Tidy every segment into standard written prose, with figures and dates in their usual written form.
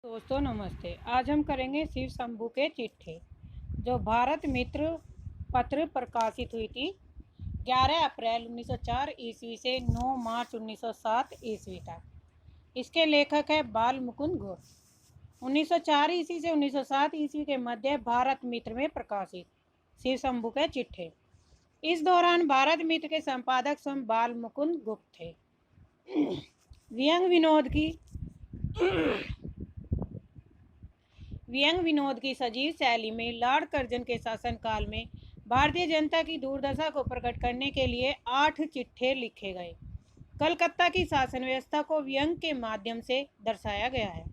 दोस्तों नमस्ते। आज हम करेंगे शिव शंभू के चिट्ठे जो भारत मित्र पत्र प्रकाशित हुई थी 11 अप्रैल 1904 ईस्वी से 9 मार्च 1907 ईस्वी तक। इसके लेखक है बाल मुकुंद घोष। 1904 ईस्वी से 1907 ईस्वी के मध्य भारत मित्र में प्रकाशित शिव शंभू के चिट्ठे। इस दौरान भारत मित्र के संपादक स्वयं बाल मुकुंद गुप्त थे। व्यंग विनोद की सजीव शैली में लॉर्ड कर्जन के शासनकाल में भारतीय जनता की दुर्दशा को प्रकट करने के लिए 8 चिट्ठे लिखे गए। कलकत्ता की शासन व्यवस्था को व्यंग के माध्यम से दर्शाया गया है।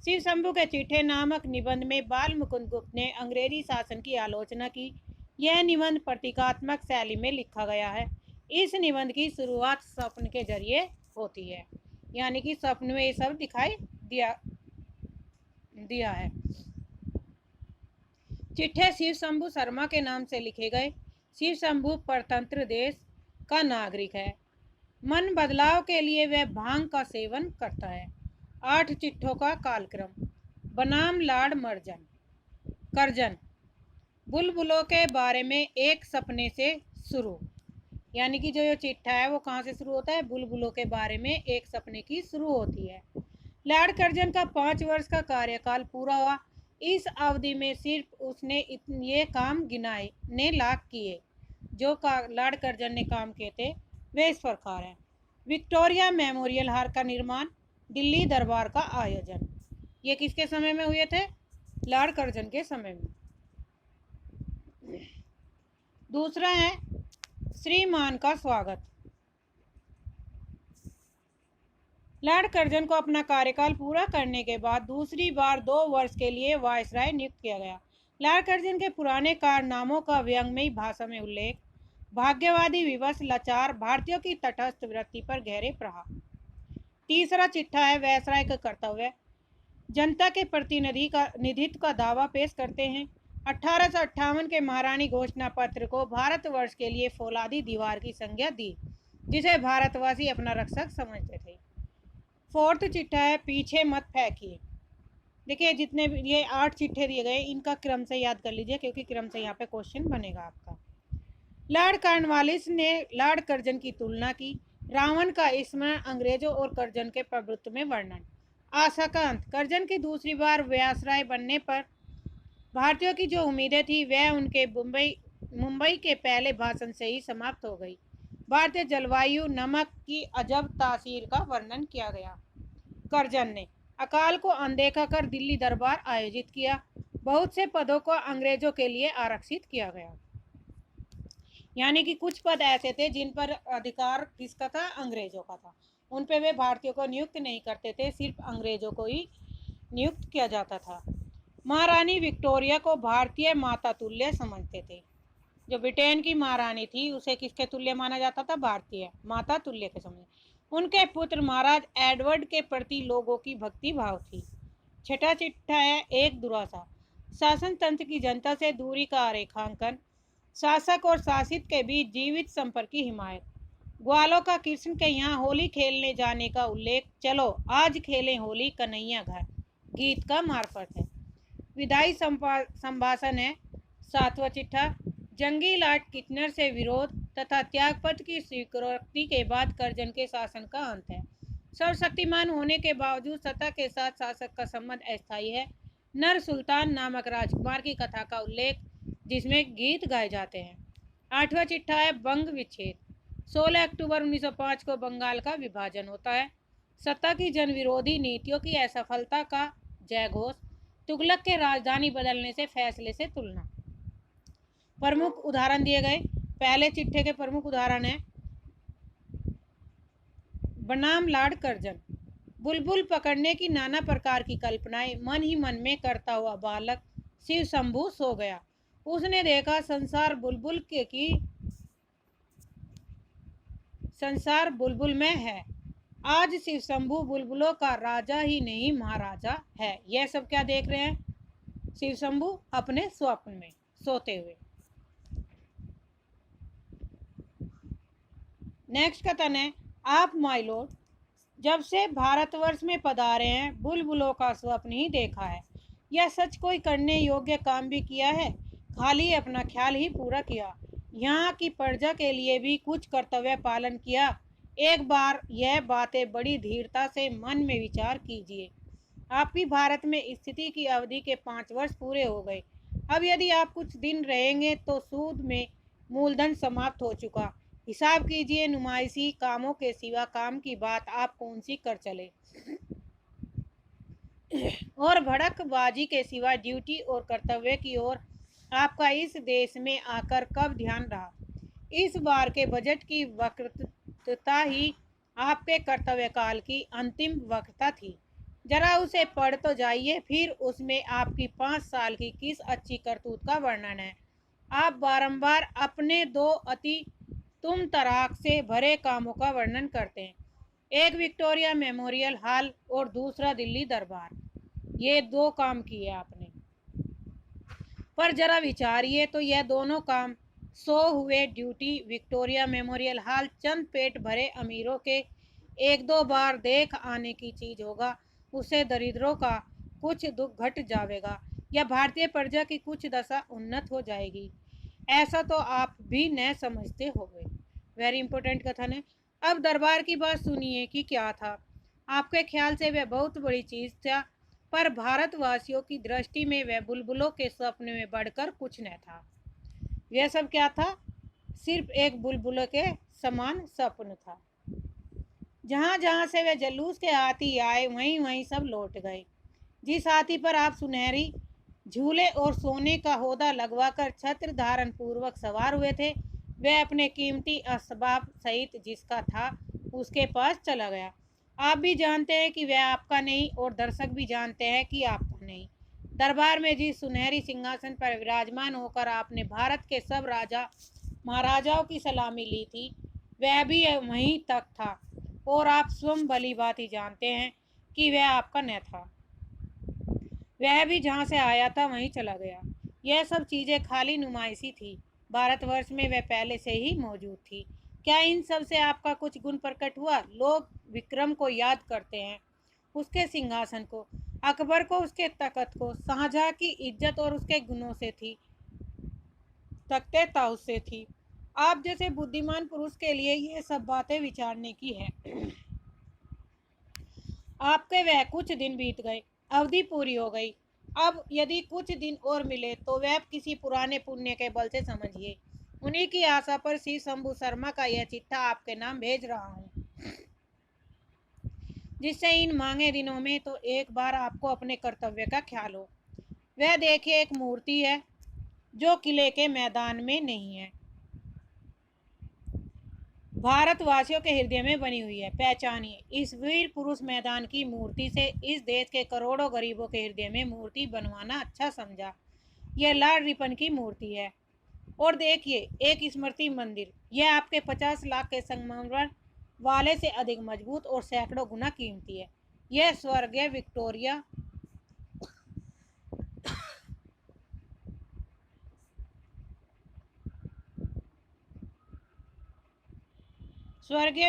शिव शंभू के चिट्ठे नामक निबंध में बाल मुकुंद गुप्त ने अंग्रेजी शासन की आलोचना की। यह निबंध प्रतीकात्मक शैली में लिखा गया है। इस निबंध की शुरुआत स्वप्न के जरिए होती है, यानी कि स्वप्न में ये सब दिखाई दिया है। चिट्ठे शिव शंभू शर्मा के नाम से लिखे गए। शिव शंभू परतंत्र देश का नागरिक है। मन बदलाव के लिए वह भांग का सेवन करता है। 8 चिट्ठों का कालक्रम। बनाम लॉर्ड कर्जन। बुलबुलों के बारे में एक सपने से शुरू, यानी कि जो ये चिट्ठा है वो कहाँ से शुरू होता है? बुलबुलों के बारे में एक सपने की शुरू होती है। लॉर्ड कर्जन का 5 वर्ष का कार्यकाल पूरा हुआ। इस अवधि में सिर्फ उसने ये काम गिनाए ने लाख किए जो लॉर्ड कर्जन ने काम किए थे वे इस प्रकार हैं। विक्टोरिया मेमोरियल हॉल का निर्माण, दिल्ली दरबार का आयोजन। ये किसके समय में हुए थे? लॉर्ड कर्जन के समय में। दूसरा है श्रीमान का स्वागत। लॉर्ड कर्जन को अपना कार्यकाल पूरा करने के बाद दूसरी बार 2 वर्ष के लिए वायसराय नियुक्त किया गया। लॉर्ड कर्जन के पुराने कारनामों का व्यंग्यमयी भाषा में उल्लेख, भाग्यवादी, विवश, लाचार भारतीयों की तटस्थ वृत्ति पर गहरे प्रहार। तीसरा चिट्ठा है वायसराय का कर्तव्य। जनता के प्रतिनिधित्व का दावा पेश करते हैं। 1858 के महारानी घोषणा पत्र को भारतवर्ष के लिए फौलादी दीवार की संज्ञा दी, जिसे भारतवासी अपना रक्षक समझते थे। 4th चिट्ठा है पीछे मत फेंकिए। देखिए जितने ये 8 चिट्ठे दिए गए इनका क्रम से याद कर लीजिए, क्योंकि क्रम से यहाँ पे क्वेश्चन बनेगा आपका। लॉर्ड कॉर्नवालिस ने लॉर्ड कर्जन की तुलना की। रावण का स्मरण, अंग्रेजों और कर्जन के प्रभुत्व में वर्णन। आशा का अंत। कर्जन की दूसरी बार वायसराय बनने पर भारतीयों की जो उम्मीदें थी वह उनके मुंबई के पहले भाषण से ही समाप्त हो गई। भारतीय जलवायु, नमक की अजब तासीर का वर्णन किया गया। कर्जन ने अकाल को अनदेखा कर दिल्ली दरबार आयोजित किया। बहुत से पदों को अंग्रेजों के लिए आरक्षित किया गया, यानी कि कुछ पद ऐसे थे जिन पर अधिकार किसका था? अंग्रेजों का था। उन पे वे भारतीयों को नियुक्त नहीं करते थे, सिर्फ अंग्रेजों को ही नियुक्त किया जाता था। महारानी विक्टोरिया को भारतीय माता तुल्य समझते थे। जो ब्रिटेन की महारानी थी उसे किसके तुल्य माना जाता था? भारतीय माता तुल्य के समझ। उनके पुत्र महाराज एडवर्ड के प्रति लोगों की भक्ति भाव थी। 6ठा चिट्ठा है एक दुरासा। शासन तंत्र की जनता से दूरी का रेखांकन, शासक और शासित के बीच जीवित संपर्क की हिमायत। ग्वालों का कृष्ण के यहाँ होली खेलने जाने का उल्लेख, चलो आज खेलें होली कन्हैया घर, गीत का मार्फत है। विधायी संभाषण है। 7वां चिट्ठा जंगी लॉर्ड किचनर से विरोध तथा त्यागपत्र की स्वीकृति के बाद कर्जन के शासन का अंत है। सर्वशक्तिमान होने के बावजूद सत्ता के साथ शासक का संबंध अस्थायी है। नर सुल्तान नामक राजकुमार की कथा का उल्लेख, जिसमें गीत गाए जाते हैं। 8वां चिट्ठा है बंग विच्छेद। 16 अक्टूबर 1905 को बंगाल का विभाजन होता है। सत्ता की जनविरोधी नीतियों की असफलता का जयघोष, तुगलक के राजधानी बदलने से फैसले से तुलना। प्रमुख उदाहरण दिए गए। पहले चिट्ठे के प्रमुख उदाहरण है बनाम लॉर्ड कर्जन। बुलबुल पकड़ने की नाना प्रकार की कल्पनाएं मन ही मन में करता हुआ बालक शिव शंभू सो गया। उसने देखा संसार बुलबुल में है। आज शिव शंभू बुलबुलों का राजा ही नहीं महाराजा है। यह सब क्या देख रहे हैं? शिव शंभू अपने स्वप्न में सोते हुए। नेक्स्ट कथन है आप माय लॉर्ड जब से भारतवर्ष में पधारे हैं, बुलबुलों का स्वप्न ही देखा है। यह सच कोई करने योग्य काम भी किया है, खाली अपना ख्याल ही पूरा किया। यहाँ की प्रजा के लिए भी कुछ कर्तव्य पालन किया। एक बार यह बातें बड़ी धीरता से मन में विचार कीजिए। आपकी भारत में स्थिति की अवधि के 5 वर्ष पूरे हो गए। अब यदि आप कुछ दिन रहेंगे तो सूद में मूलधन समाप्त हो चुका। हिसाब कीजिए, नुमाइशी कामों के सिवा काम की बात आप कौन सी कर चले, और भड़कबाजी के सिवा ड्यूटी और कर्तव्य की ओर आपका इस देश में आकर कब ध्यान रहा। इस बार के बजट की वक्तृता ही आपके कर्तव्य काल की अंतिम वक्तृता थी। जरा उसे पढ़ तो जाइए, फिर उसमें आपकी 5 साल की किस अच्छी करतूत का वर्णन है। आप बारंबार अपने दो अति तुम तराक से भरे कामों का वर्णन करते हैं, एक विक्टोरिया मेमोरियल हॉल और दूसरा दिल्ली दरबार। ये 2 काम किए आपने, पर जरा विचारिए तो यह दोनों काम 100 हुए। ड्यूटी विक्टोरिया मेमोरियल हॉल चंद पेट भरे अमीरों के 1-2 बार देख आने की चीज होगा, उससे दरिद्रों का कुछ दुख घट जाएगा या भारतीय प्रजा की कुछ दशा उन्नत हो जाएगी। ऐसा तो आप भी न समझते होंगे। वेरी इंपॉर्टेंट कथन है। अब दरबार की बात सुनिए कि क्या था। आपके ख्याल से वह बहुत बड़ी चीज था, पर भारतवासियों की दृष्टि में वह बुलबुलों के स्वप्न में बढ़कर कुछ न था। यह सब क्या था? सिर्फ एक बुलबुल के समान स्वप्न था। जहाँ जहाँ से वे जलूस के हाथी आए, वहीं वहीं सब लौट गए। जिस हाथी पर आप सुनहरी झूले और सोने का होदा लगवाकर छत्र धारण पूर्वक सवार हुए थे, वह अपने कीमती असबाब सहित जिसका था उसके पास चला गया। आप भी जानते हैं कि वह आपका नहीं, और दर्शक भी जानते हैं कि आपका नहीं। दरबार में जिस सुनहरी सिंहासन पर विराजमान होकर आपने भारत के सब राजा महाराजाओं की सलामी ली थी, वह भी वहीं तक था, और आप स्वयं भली भांति जानते हैं कि वह आपका न था। वह भी जहाँ से आया था वहीं चला गया। यह सब चीज़ें खाली नुमाइशी थी। भारतवर्ष में वह पहले से ही मौजूद थी। क्या इन सब से आपका कुछ गुण प्रकट हुआ? लोग विक्रम को याद करते हैं, उसके सिंहासन को, अकबर को उसके तख्त को, शाहजहां की इज्जत और उसके गुणों से थी, तख्ते ताउस से थी। आप जैसे बुद्धिमान पुरुष के लिए ये सब बातें विचारने की है। आपके वह कुछ दिन बीत गए, अवधि पूरी हो गई। अब यदि कुछ दिन और मिले तो वह किसी पुराने पुण्य के बल से समझिए। उन्हीं की आशा पर श्री शंभू शर्मा का यह चिट्ठा आपके नाम भेज रहा हूँ, जिससे इन मांगे दिनों में तो एक बार आपको अपने कर्तव्य का ख्याल हो। वह देखिए, एक मूर्ति है जो किले के मैदान में नहीं है, भारतवासियों के हृदय में बनी हुई है। पहचानिए, इस वीर पुरुष मैदान की मूर्ति से इस देश के करोड़ों गरीबों के हृदय में मूर्ति बनवाना अच्छा समझा। यह लॉर्ड रिपन की मूर्ति है। और देखिए, एक स्मृति मंदिर, यह आपके 50 लाख के संगमरमर वाले से अधिक मजबूत और सैकड़ों गुना कीमती है। यह स्वर्गीय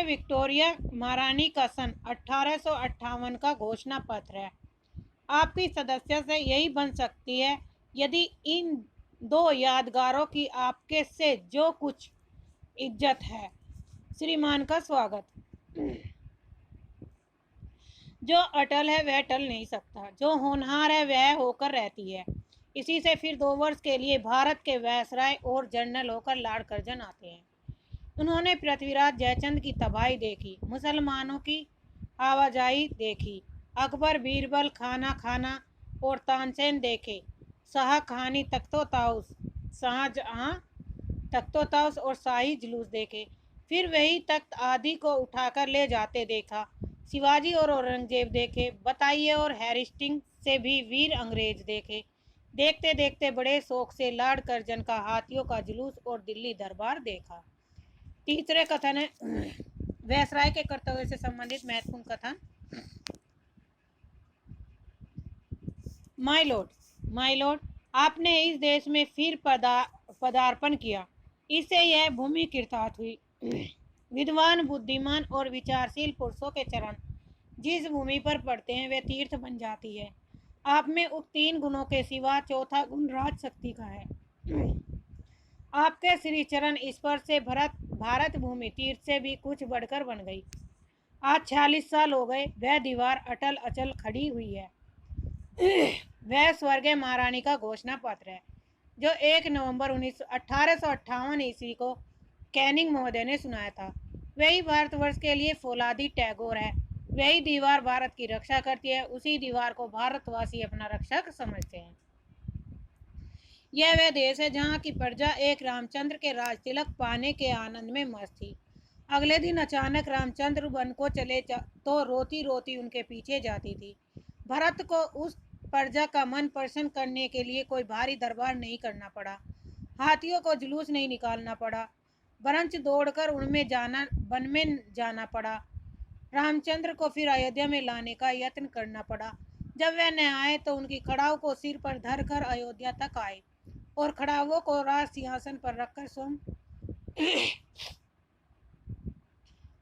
विक्टोरिया महारानी का सन 1858 का घोषणा पत्र है। आपकी सदस्य से यही बन सकती है यदि इन 2 यादगारों की आपके से जो कुछ इज्जत है। श्रीमान का स्वागत। जो अटल है वह टल नहीं सकता, जो होनहार है वह होकर रहती है। इसी से फिर 2 वर्ष के लिए भारत के वायसराय और जनरल होकर लॉर्ड कर्जन आते हैं। उन्होंने पृथ्वीराज जयचंद की तबाही देखी, मुसलमानों की आवाजाही देखी, अकबर बीरबल खाना खाना और तानसेन देखे, शाह कहानी शाहजहां तख्तोताउस और शाही जुलूस देखे, फिर वही तख्त आदि को उठाकर ले जाते देखा, शिवाजी और औरंगजेब देखे, बताइए, और हैरिस्टिंग से भी वीर अंग्रेज देखे। देखते देखते बड़े शौक से लॉर्ड कर्जन का हाथियों का जुलूस और दिल्ली दरबार देखा। तीसरे कथन है वायसराय के कर्तव्य से संबंधित महत्वपूर्ण कथन। माय लॉर्ड, आपने इस देश में फिर पदार्पण किया, इससे यह भूमि कृतार्थ हुई। विद्वान, बुद्धिमान और विचारशील पुरुषों के चरण जिस भूमि पर पड़ते हैं वे तीर्थ बन जाती है। आप में उक्त 3 गुणों के सिवा चौथा गुण राज शक्ति का है। आपके श्री चरण स्पर्श से भारत भूमि तीर्थ से भी कुछ बढ़कर बन गई। आज 46 साल हो गए, वह दीवार अटल अचल खड़ी हुई है। वह स्वर्गीय महारानी का घोषणा पत्र है जो 1 नवंबर 1858 ईस्वी को कैनिंग महोदय ने सुनाया था। वही भारतवर्ष के लिए फौलादी टैगोर है। वही दीवार भारत की रक्षा करती है। उसी दीवार को भारतवासी अपना रक्षक समझते हैं। यह वह देश है जहाँ की प्रजा एक रामचंद्र के राज तिलक पाने के आनंद में मस्त थी। अगले दिन अचानक रामचंद्र वन को चले तो रोती रोती उनके पीछे जाती थी। भरत को उस प्रजा का मन प्रसन्न करने के लिए कोई भारी दरबार नहीं करना पड़ा, हाथियों को जुलूस नहीं निकालना पड़ा, बरंच दौड़कर वन में जाना पड़ा। रामचंद्र को फिर अयोध्या में लाने का यत्न करना पड़ा। जब वह न आए तो उनकी खड़ाऊ को सिर पर धरकर अयोध्या तक आए और खड़ावों को राज सिंहासन पर रखकर स्वयं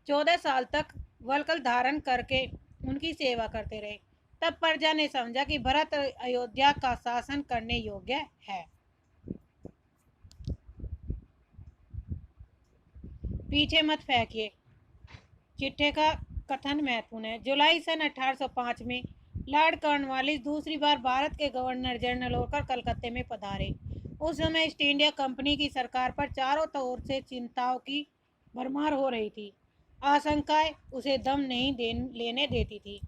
14 साल तक वल्कल धारण करके उनकी सेवा करते रहे। तब प्रजा ने समझा कि भरत अयोध्या का शासन करने योग्य है। पीछे मत फेंकिए। चिट्ठे का कथन महत्वपूर्ण है। जुलाई सन 1805 में लॉर्ड कॉर्नवालिस दूसरी बार भारत के गवर्नर जनरल होकर कलकत्ते में पधारे। उस समय ईस्ट इंडिया कंपनी की सरकार पर चारों ओर से चिंताओं की भरमार हो रही थी। आशंकाएं उसे दम नहीं लेने देती थी।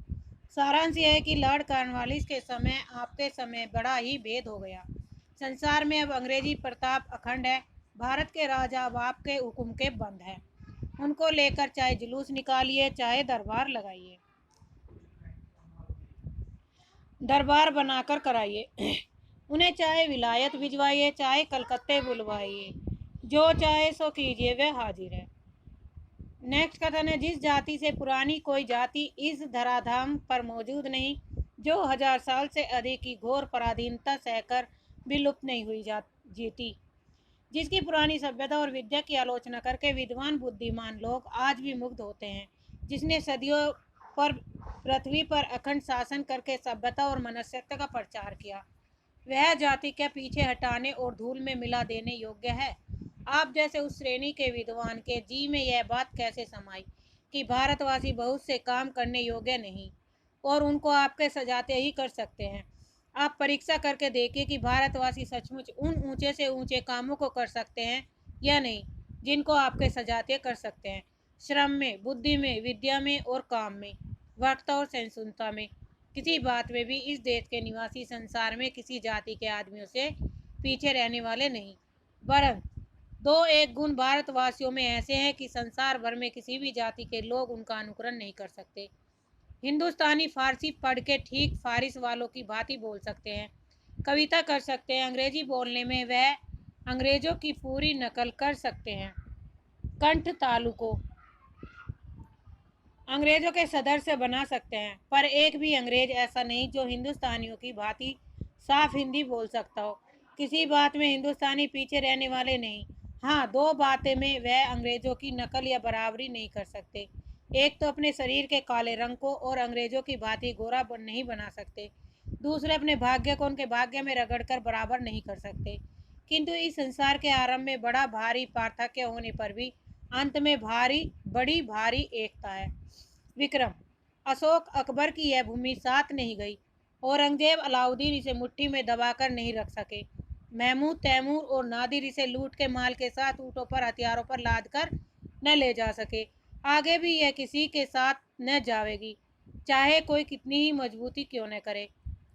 सारांश यह है कि लॉर्ड कॉर्नवालिस के समय आपके समय बड़ा ही भेद हो गया। संसार में अब अंग्रेजी प्रताप अखंड है। भारत के राजा अब आपके हुक्म के बंद हैं। उनको लेकर चाहे जुलूस निकालिए, चाहे दरबार लगाइए, दरबार बनाकर कराइए। उन्हें चाहे विलायत भिजवाइए, चाहे कलकत्ते बुलवाइए, जो चाहे सो कीजिए, वह हाजिर है। नेक्स्ट कथन है, जिस जाति से पुरानी कोई जाति इस धराधाम पर मौजूद नहीं, जो 1000 साल से अधिक की घोर पराधीनता सहकर भी लुप्त नहीं हुई जीती, जिसकी पुरानी सभ्यता और विद्या की आलोचना करके विद्वान बुद्धिमान लोग आज भी मुग्ध होते हैं, जिसने सदियों पर पृथ्वी पर अखंड शासन करके सभ्यता और मनुष्यत्व का प्रचार किया, वह जाति क्या पीछे हटाने और धूल में मिला देने योग्य है? आप जैसे उस श्रेणी के विद्वान के जी में यह बात कैसे समाई कि भारतवासी बहुत से काम करने योग्य नहीं और उनको आपके सजाते ही कर सकते हैं? आप परीक्षा करके देखिए कि भारतवासी सचमुच उन ऊंचे से ऊंचे कामों को कर सकते हैं या नहीं जिनको आपके सजाते कर सकते हैं। श्रम में, बुद्धि में, विद्या में और काम में, वक्ता और सहिष्णुता में, किसी बात में भी इस देश के निवासी संसार में किसी जाति के आदमियों से पीछे रहने वाले नहीं। वरन 2-1 गुण भारतवासियों में ऐसे हैं कि संसार भर में किसी भी जाति के लोग उनका अनुकरण नहीं कर सकते। हिंदुस्तानी फारसी पढ़ के ठीक फारिस वालों की भांति बोल सकते हैं, कविता कर सकते हैं। अंग्रेजी बोलने में वह अंग्रेजों की पूरी नकल कर सकते हैं। कंठ तालु को अंग्रेजों के सदर से बना सकते हैं, पर एक भी अंग्रेज ऐसा नहीं जो हिंदुस्तानियों की भांति साफ हिंदी बोल सकता हो। किसी बात में हिंदुस्तानी पीछे रहने वाले नहीं। हाँ, 2 बातें में वह अंग्रेजों की नकल या बराबरी नहीं कर सकते। एक तो अपने शरीर के काले रंग को और अंग्रेजों की भांति गोरा नहीं बना सकते। दूसरे अपने भाग्य को उनके भाग्य में रगड़कर बराबर नहीं कर सकते। किंतु इस संसार के आरंभ में बड़ा भारी पार्थक्य होने पर भी अंत में बड़ी भारी एकता है। विक्रम, अशोक, अकबर की यह भूमि साथ नहीं गई। औरंगजेब, अलाउद्दीन इसे मुट्ठी में दबाकर नहीं रख सके। महमूद, तैमूर और नादिर इसे लूट के माल के साथ ऊँटों पर, हथियारों पर लाद कर न ले जा सके। आगे भी यह किसी के साथ न जाएगी, चाहे कोई कितनी ही मजबूती क्यों न करे।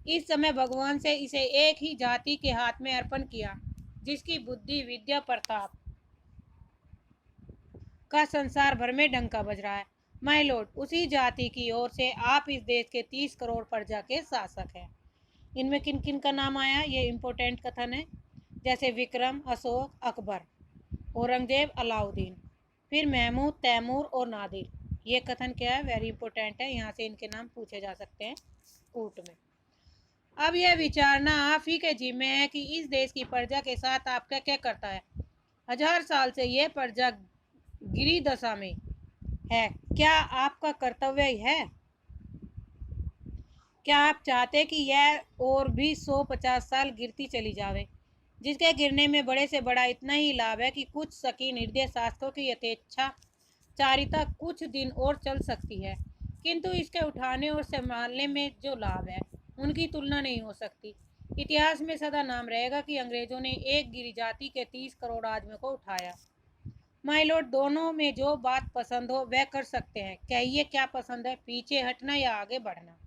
इस समय भगवान से इसे एक ही जाति के हाथ में अर्पण किया, जिसकी बुद्धि, विद्या, प्रताप का संसार भर में डंका बज रहा है। माय लॉर्ड, उसी जाति की ओर से आप इस देश के 30 करोड़ प्रजा के शासक हैं। इनमें किन किन का नाम आया, ये इम्पोर्टेंट कथन है। जैसे विक्रम, अशोक, अकबर, औरंगजेब, अलाउद्दीन, फिर महमूद, तैमूर और नादिर। ये कथन क्या है, वेरी इंपॉर्टेंट है। यहाँ से इनके नाम पूछे जा सकते हैं कोर्ट में। अब यह विचारना आप ही के जिम्मे है कि इस देश की प्रजा के साथ आपका क्या करता है। 1000 साल से यह प्रजा गिरी दशा में है, क्या आपका कर्तव्य है? क्या आप चाहते कि यह और भी 150 साल गिरती चली जावे, जिसके गिरने में बड़े से बड़ा इतना ही लाभ है कि कुछ सकी निर्दय शासकों की यथेच्छाचारिता कुछ दिन और चल सकती है, किंतु इसके उठाने और संभालने में जो लाभ है उनकी तुलना नहीं हो सकती। इतिहास में सदा नाम रहेगा कि अंग्रेजों ने एक गिरिजाति के 30 करोड़ आदमियों को उठाया। माय लॉर्ड, दोनों में जो बात पसंद हो वह कर सकते हैं। कहिए क्या पसंद है, पीछे हटना या आगे बढ़ना?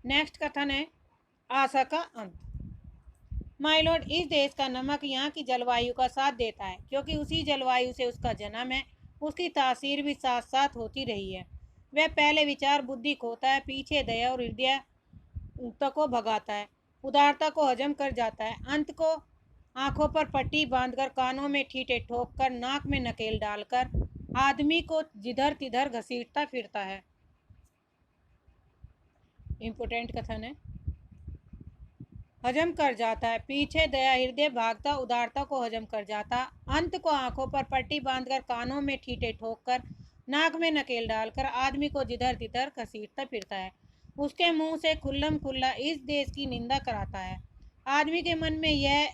नेक्स्ट कथन है आशा का अंत। माय लॉर्ड, इस देश का नमक यहाँ की जलवायु का साथ देता है, क्योंकि उसी जलवायु से उसका जन्म है। उसकी तासीर भी साथ साथ होती रही है। वह पहले विचार बुद्धि खोता है, पीछे दया और हृदय को भगाता है, उदारता को हजम कर जाता है, अंत को आंखों पर पट्टी बांधकर, कानों में ठीठे ठोककर, नाक में नकेल डालकर आदमी को जिधर तिधर घसीटता फिरता है। इंपोर्टेंट कथन है। हजम कर जाता है, पीछे दया हृदय भागता, उदारता को हजम कर जाता, अंत को आंखों पर पट्टी बांधकर, कानों में ठीठे ठोककर, नाक में नकेल डालकर आदमी को जिधर तिधर घसीटता फिरता है। उसके मुंह से खुल्लम खुल्ला इस देश की निंदा कराता है। आदमी के मन में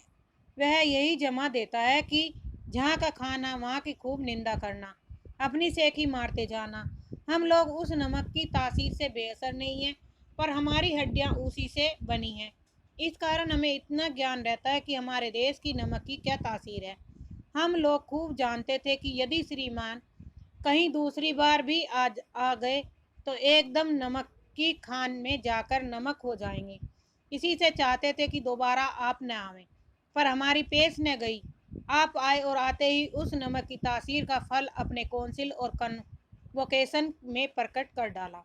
वह यही जमा देता है कि जहाँ का खाना वहाँ की खूब निंदा करना, अपनी सेखी मारते जाना। हम लोग उस नमक की तासीर से बेअसर नहीं है, पर हमारी हड्डियाँ उसी से बनी हैं। इस कारण हमें इतना ज्ञान रहता है कि हमारे देश की नमक की क्या तासीर है। हम लोग खूब जानते थे कि यदि श्रीमान कहीं दूसरी बार भी आ गए तो एकदम नमक की खान में जाकर नमक हो जाएंगे। इसी से चाहते थे कि दोबारा आप न आवें, पर हमारी पेश न गई। आप आए और आते ही उस नमक की तासीर का फल अपने कौंसिल और कन्वोकेशन में प्रकट कर डाला।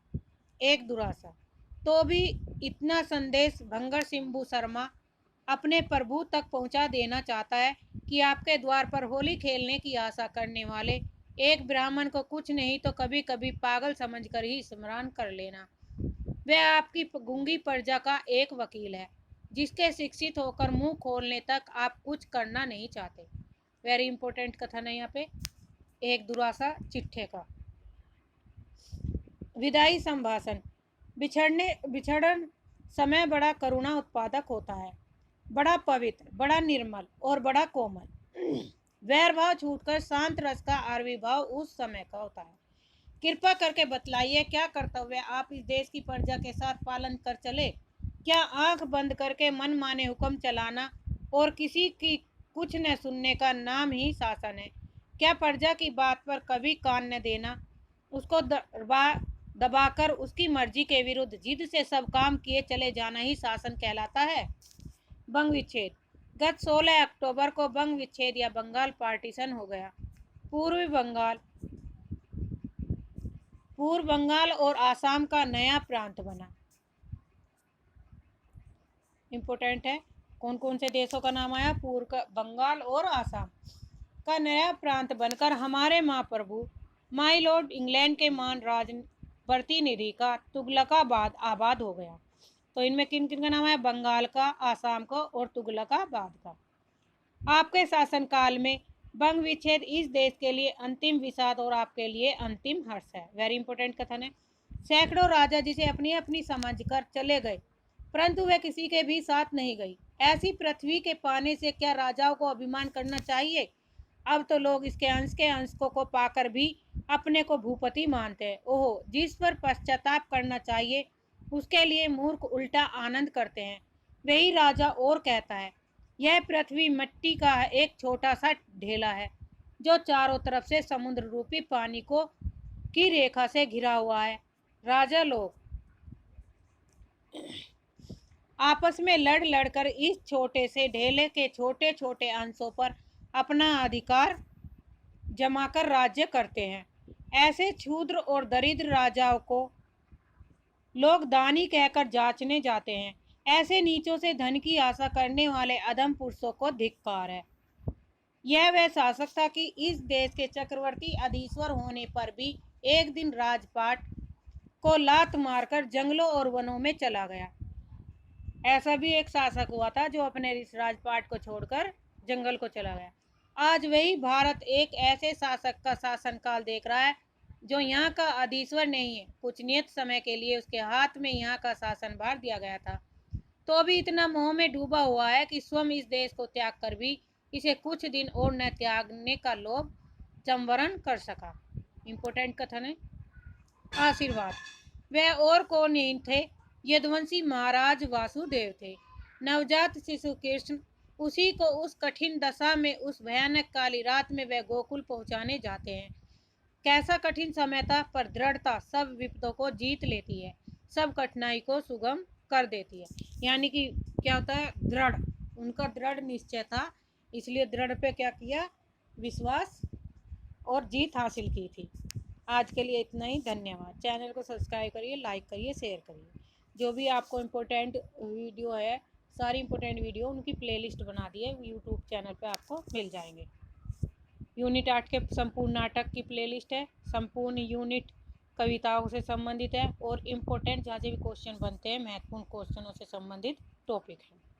एक दुरासा तो भी इतना संदेश भंगर सिंबू शर्मा अपने प्रभु तक पहुंचा देना चाहता है कि आपके द्वार पर होली खेलने की आशा करने वाले एक ब्राह्मण को कुछ नहीं तो कभी कभी पागल समझकर ही स्मरण कर लेना। वह आपकी गूंगी प्रजा का एक वकील है, जिसके शिक्षित होकर मुंह खोलने तक आप कुछ करना नहीं चाहते। वेरी इंपॉर्टेंट कथन है यहाँ पे एक दुरासा चिट्ठे का। विदाई संभाषण। बिछड़न समय बड़ा करुणा उत्पादक होता है, बड़ा पवित्र, बड़ा निर्मल और बड़ा कोमल। वैर भाव छूटकर शांत रस का आविर्भाव उस समय का होता है। कृपा करके बतलाइए, क्या कर्तव्य आप इस देश की प्रजा के साथ पालन कर चले? क्या आंख बंद करके मन माने हुक्म चलाना और किसी की कुछ न सुनने का नाम ही शासन है? क्या प्रजा की बात पर कभी कान न देना, उसको दबाकर उसकी मर्जी के विरुद्ध जिद से सब काम किए चले जाना ही शासन कहलाता है? बंग विच्छेद। गत 16 अक्टूबर को बंग विच्छेद या बंगाल पार्टीशन हो गया। पूर्व बंगाल और आसाम का नया प्रांत बना। इंपोर्टेंट है, कौन कौन से देशों का नाम आया? पूर्व बंगाल और आसाम का नया प्रांत बनकर हमारे महाप्रभु माय लॉर्ड इंग्लैंड के मान राज प्रतिनिधि का तुगलकाबाद आबाद हो गया। तो इनमें किन किन का नाम है? बंगाल का, आसाम का और तुगलकाबाद का। आपके शासनकाल में बंग विच्छेद इस देश के लिए अंतिम विषाद और आपके लिए अंतिम हर्ष है। वेरी इंपॉर्टेंट कथन है। सैकड़ों राजा जिसे अपनी अपनी समझ कर चले गए, परंतु वे किसी के भी साथ नहीं गई। ऐसी पृथ्वी के पाने से क्या राजाओं को अभिमान करना चाहिए? अब तो लोग इसके अंश के अंशों को पाकर भी अपने को भूपति मानते हैं। ओह, जिस पर पश्चाताप करना चाहिए उसके लिए मूर्ख उल्टा आनंद करते हैं। वही राजा और कहता है, यह पृथ्वी मिट्टी का एक छोटा सा ढेला है जो चारों तरफ से समुद्र रूपी पानी को की रेखा से घिरा हुआ है। राजा लोग आपस में लड़ लड़कर इस छोटे से ढेले के छोटे छोटे अंशों पर अपना अधिकार जमाकर राज्य करते हैं। ऐसे क्षुद्र और दरिद्र राजाओं को लोग दानी कहकर जांचने जाते हैं। ऐसे नीचों से धन की आशा करने वाले अधम पुरुषों को धिक्कार है। यह वह शासक था कि इस देश के चक्रवर्ती अधीश्वर होने पर भी एक दिन राजपाट को लात मारकर जंगलों और वनों में चला गया। ऐसा भी एक शासक हुआ था जो अपने इस राजपाट को छोड़कर जंगल को चला गया। आज वही भारत एक ऐसे शासक का शासनकाल देख रहा है जो यहाँ का अधीश्वर नहीं है। कुछ नियत समय के लिए उसके हाथ में यहाँ का शासनभार दिया गया था, तो भी इतना मोह में डूबा हुआ है कि स्वयं इस देश को त्याग कर भी इसे कुछ दिन और न त्यागने का लोभ संवरण कर सका। इम्पोर्टेंट कथन है। आशीर्वाद। वह और कौन नहीं थे, यदुवंशी महाराज वासुदेव थे। नवजात शिशु कृष्ण, उसी को उस कठिन दशा में, उस भयानक काली रात में वह गोकुल पहुंचाने जाते हैं। कैसा कठिन समय था, पर दृढ़ता सब विपदों को जीत लेती है, सब कठिनाई को सुगम कर देती है। यानी कि क्या होता है, दृढ़, उनका दृढ़ निश्चय था, इसलिए दृढ़ पे क्या किया, विश्वास और जीत हासिल की थी। आज के लिए इतना ही। धन्यवाद। चैनल को सब्सक्राइब करिए, लाइक करिए, शेयर करिए। जो भी आपको इम्पोर्टेंट वीडियो है, सारी इम्पोर्टेंट वीडियो उनकी प्लेलिस्ट बना दी है, यूट्यूब चैनल पे आपको मिल जाएंगे। यूनिट 8 के संपूर्ण नाटक की प्लेलिस्ट है, संपूर्ण यूनिट कविताओं से संबंधित है, और इम्पोर्टेंट जहाँ से भी क्वेश्चन बनते हैं, महत्वपूर्ण क्वेश्चनों से संबंधित टॉपिक है।